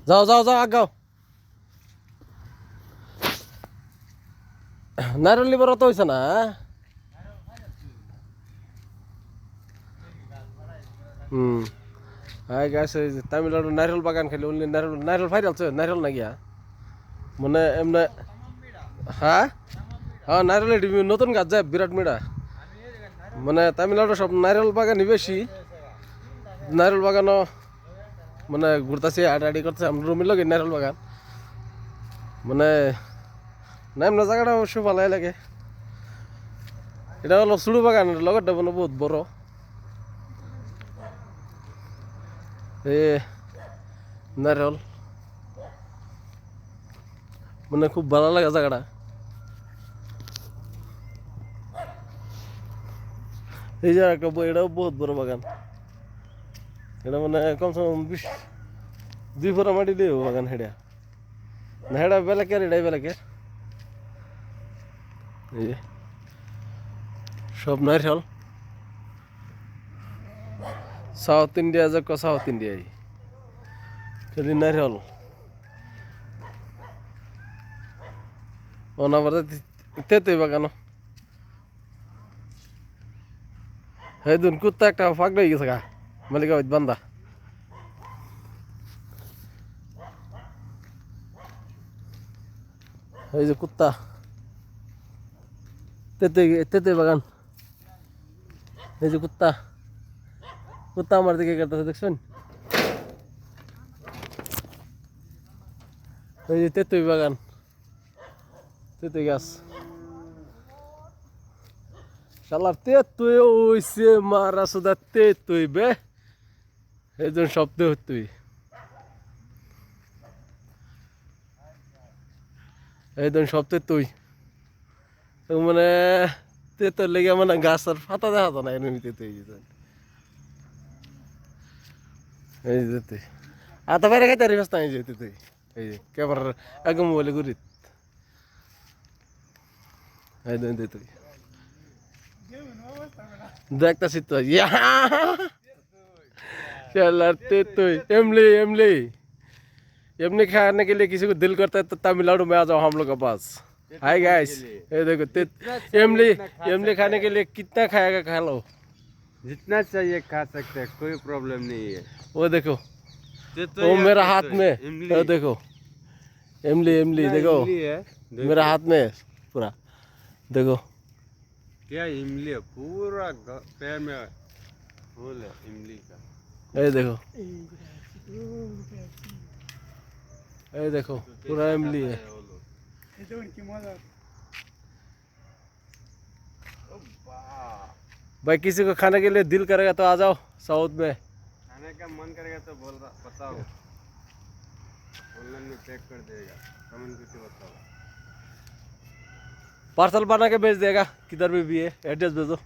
যাও যাও যাও আগাও। নারকেল লিবার অত হয়েছে না। হুম। হ্যাঁ গাছ তামিলনাড়ু নারকেল বাগান খেলে উনি নারকেল নারকেল ফাইরালছে নারকেল না গিয়া মানে এমনি। হ্যাঁ হ্যাঁ নারকেল নতুন গাছ যায় বিরাট মিড়া মানে তামিলনাড়ু সব নারকেল বাগানই বেশি। নারকেল বাগানও মানে ঘুরতেছি আড়াআড়ি করতেছে আমরা রুমির লগে নারকেল বাগান মানে নাম না জায়গাটা অবশ্য ভালোই লাগে। এটা হলো সুড়ু বাগান লগরটা মানে বহুত বড়। এ নারকেল মানে খুব ভালো লাগে জায়গাটা। এই যে একটা এটাও বহুত বড় বাগান। এটা মানে কমসে কম 2 ফুট মাটি দিয়ে বাগান হেডা না হেডা বেলাকের এটাই বেলাকের। এই যে সব নারকেল সাউথ ইন্ডিয়া যাক সাউথ ইন্ডিয়ায় খালি নারকেল অনাবার তেতই বাগানো। এই দুন কুত্তা একটা ফাঁকড়া হয়ে গেছে গা মালিকা বান্দা। এই যে কুত্তা তেতই তেতই বাগান। এই যে কুত্তা কুত্তা আমার দিকে কাটতেছে দেখছেন। এই যে তেতই বাগান তেতই গাছ শালার তেতই ওইছে মারা সুদা তেতই বে এই জন্য সব তেতই। এই জন্য সব তেতই মানে তেতর লেগে মানে গাছের পাতা দেখা যায় না এমনি তেতই। এই যে তেতই আতা বাইরে খাইতে পারি না এই যে তেতই। এই যে কেবল একদম মোবাইলে ঘুরি এই জন্য তেতই দেখতেছি তো चल तो एमली एमली एमनी खाने के लिए किसी को दिल करता है तो तमिलनाडु में आ जाओ हम लोग के पास। हाय गाइस ये देखो एमली एमली खाने के लिए कितना खाएगा खा लो जितना चाहिए खा सकते हैं कोई प्रॉब्लम नहीं है। वो देखो तो वो मेरा हाथ में वो देखो एमली एमली देखो मेरा हाथ में पूरा देखो क्या इमली है पूरा पैर में फूल है इमली का। ये देखो ये देखो पूरा इमली है। भाई किसी को खाने के लिए दिल करेगा तो आ जाओ साउथ में। खाने का मन करेगा तो बोल रहा बताओ ऑनलाइन में पैक कर देगा कमेंट करके बताओ पार्सल बना के भेज देगा किधर भी है एड्रेस भेजो।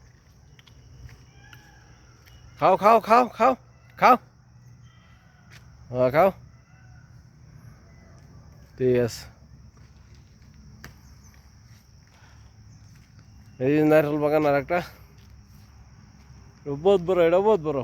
खाओ खाओ खाओ खाओ खाओ हाँ खाओ ঠিক আছে। এই নারকেল বাগান আর একটা বহুত বড় এটা বহুত বড়।